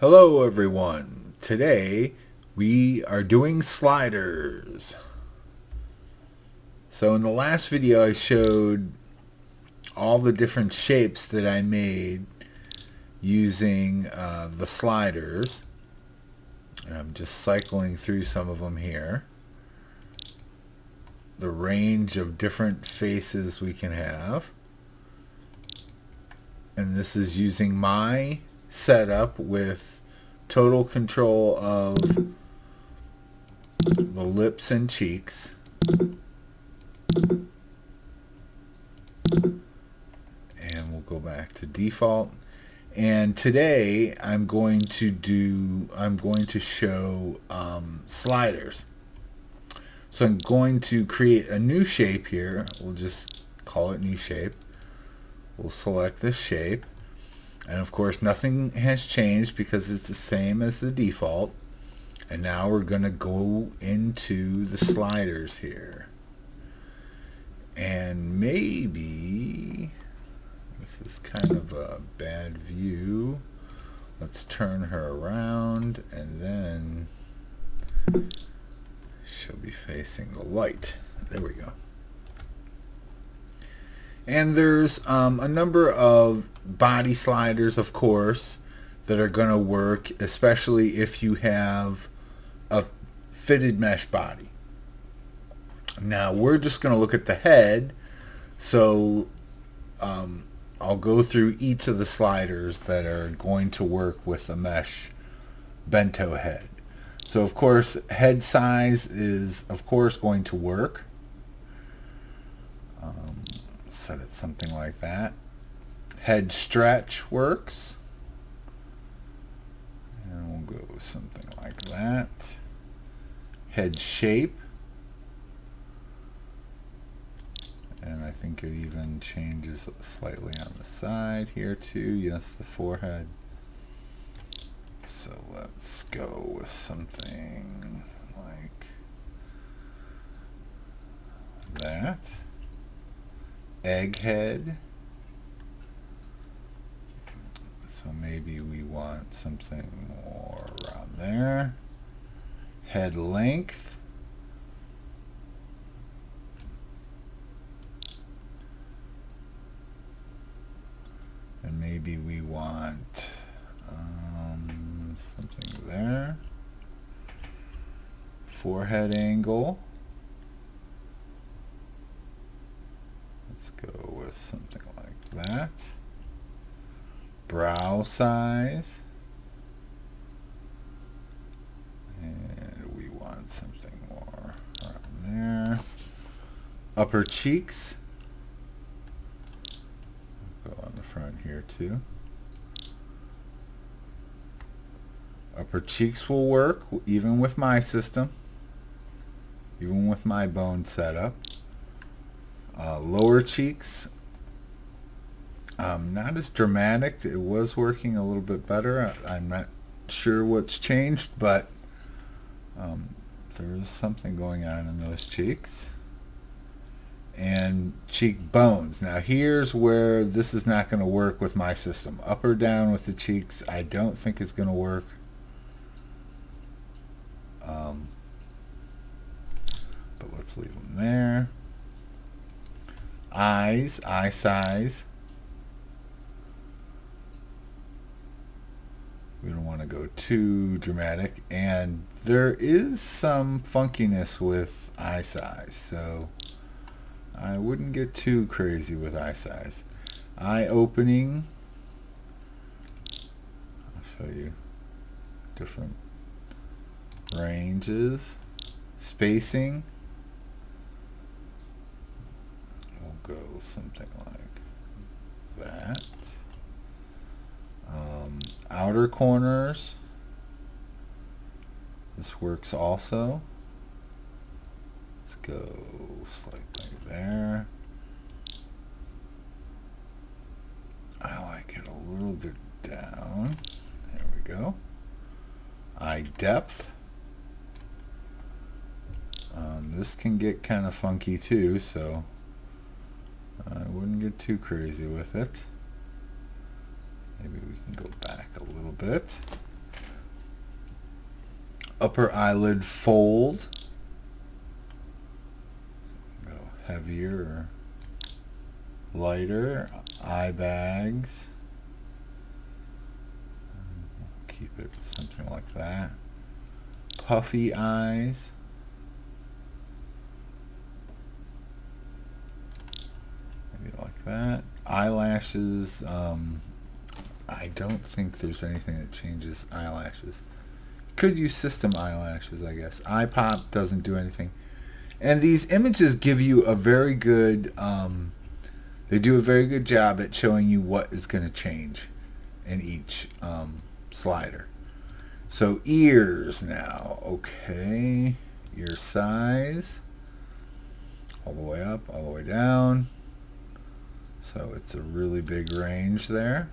Hello everyone. Today we are doing sliders. So in the last video I showed all the different shapes that I made using the sliders. And I'm just cycling through some of them here. The range of different faces we can have. And this is using my setup with total control of the lips and cheeks. And we'll go back to default. And today I'm going to show sliders. So I'm going to create a new shape here. We'll just call it new shape. We'll select this shape. And of course nothing has changed because it's the same as the default. And now we're going to go into the sliders here. And maybe, this is kind of a bad view. Let's turn her around and then she'll be facing the light. There we go. And there's a number of body sliders, of course, that are going to work, especially if you have a fitted mesh body. Now we're just going to look at the head, so I'll go through each of the sliders that are going to work with a mesh bento head. So of course head size is of course going to work. Set it something like that. Head stretch works. And we'll go with something like that. Head shape. And I think it even changes slightly on the side here too. Yes, the forehead. So let's go with something like that. Egghead. So maybe we want something more around there. Head length. And maybe we want something there. Forehead angle. Let's go with something like that. Brow size. And we want something more around there. Upper cheeks. Go on the front here too. Upper cheeks will work even with my system, even with my bone setup. Lower cheeks, not as dramatic. It was working a little bit better. I'm not sure what's changed, but there is something going on in those cheeks. And cheekbones. Now here's where this is not going to work with my system. Up or down with the cheeks, I don't think it's going to work. But let's leave them there. Eyes, eye size. We don't want to go too dramatic. And there is some funkiness with eye size, so I wouldn't get too crazy with eye size. Eye opening. I'll show you different ranges. Spacing. We'll go something like that. Outer corners. This works also. Let's go slightly there. I like it a little bit down. There we go. Eye depth. This can get kind of funky too, so I wouldn't get too crazy with it. Maybe we can go back a little bit. Upper eyelid fold. Go heavier or lighter. Eye bags. Keep it something like that. Puffy eyes. Maybe like that. Eyelashes. I don't think there's anything that changes eyelashes. Could use system eyelashes, I guess. Eye pop doesn't do anything. And these images give you a very good, they do a very good job at showing you what is going to change in each slider. So ears now. Okay. Ear size. All the way up, all the way down. So it's a really big range there.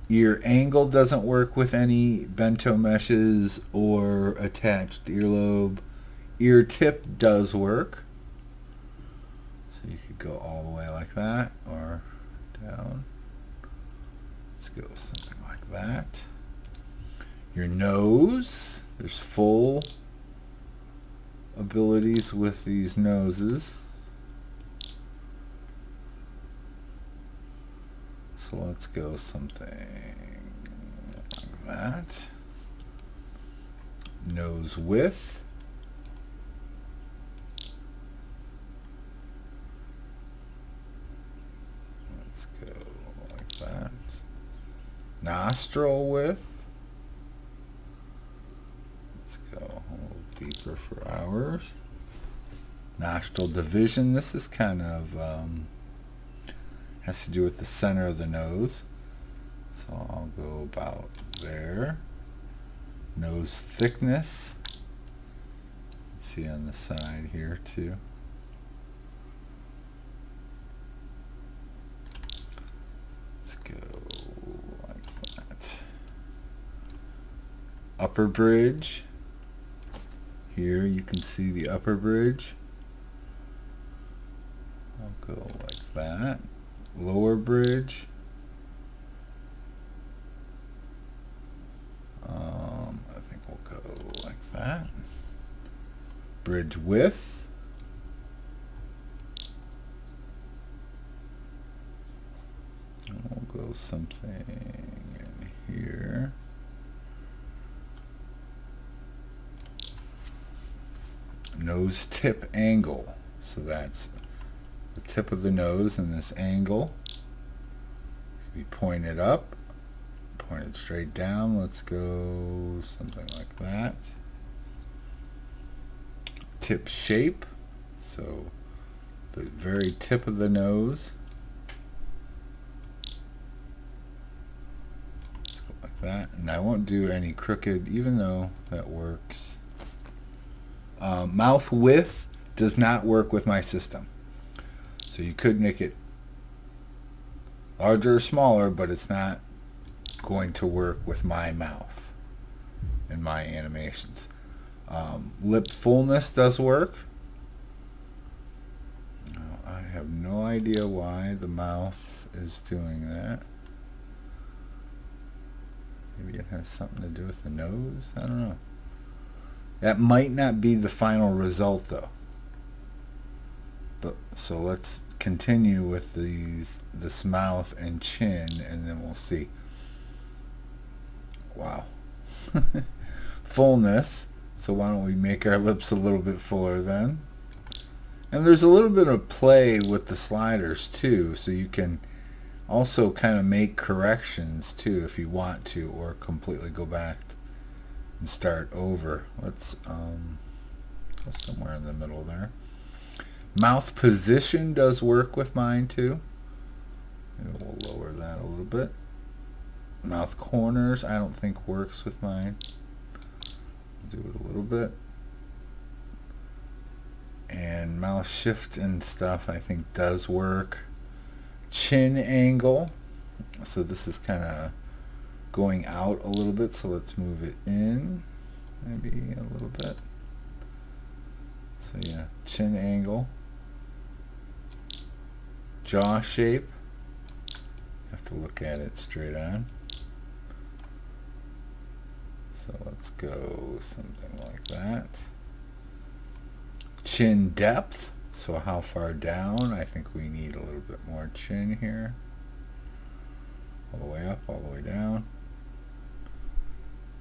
Ear angle doesn't work with any bento meshes or attached earlobe. Ear tip does work. So you could go all the way like that or down. Let's go something like that. Your nose. There's full abilities with these noses. So let's go something like that. Nose width. Let's go like that. Nostril width. Let's go a little deeper for ours. Nostril division. This is kind of has to do with the center of the nose. So I'll go about there. Nose thickness. Let's see on the side here too. Let's go like that. Upper bridge. Here you can see the upper bridge. I'll go like that. Lower bridge. I think we'll go like that. Bridge width. And we'll go something in here. Nose tip angle. So that's the tip of the nose and this angle. We point it up, point it straight down. Let's go something like that. Tip shape. So the very tip of the nose. Let's go like that. And I won't do any crooked, even though that works. Mouth width does not work with my system. So you could make it larger or smaller, but it's not going to work with my mouth in my animations. Lip fullness does work. I have no idea why the mouth is doing that. Maybe it has something to do with the nose? I don't know. That might not be the final result though. But so let's continue with this mouth and chin, and then we'll see. Wow. Fullness. So why don't we make our lips a little bit fuller then? And there's a little bit of play with the sliders too, so you can also kind of make corrections too if you want to, or completely go back and start over. Let's go somewhere in the middle there. Mouth position does work with mine too. Maybe we'll lower that a little bit. Mouth corners I don't think works with mine. Do it a little bit. And mouth shift and stuff I think does work. Chin angle. So this is kind of going out a little bit, so let's move it in maybe a little bit. So yeah, chin angle. Jaw shape. You have to look at it straight on. So So let's go something like that. Chin depth. So how far down? I think we need a little bit more chin here. All the way up, all the way down.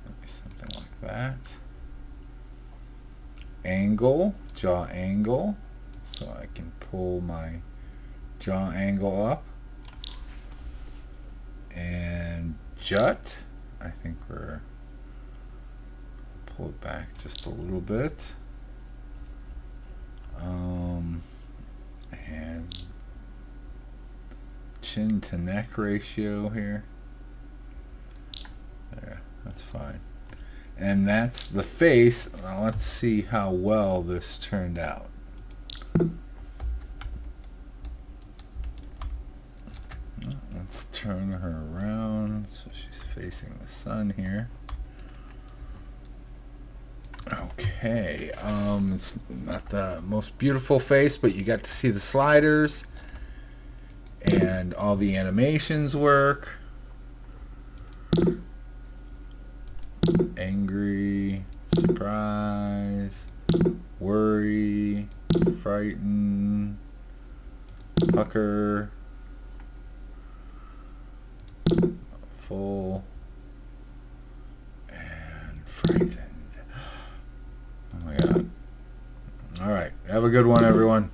Maybe something like that. Angle, jaw angle. So I can pull my jaw angle up. And jut. I think we're pull it back just a little bit. And chin to neck ratio here. There, that's fine. And that's the face. Now let's see how well this turned out. Let's turn her around so she's facing the sun here. Okay, it's not the most beautiful face, but you got to see the sliders and all the animations work. Angry, surprise, worry, frighten, pucker, full, and frightened. Oh my God. All right. Have a good one, everyone.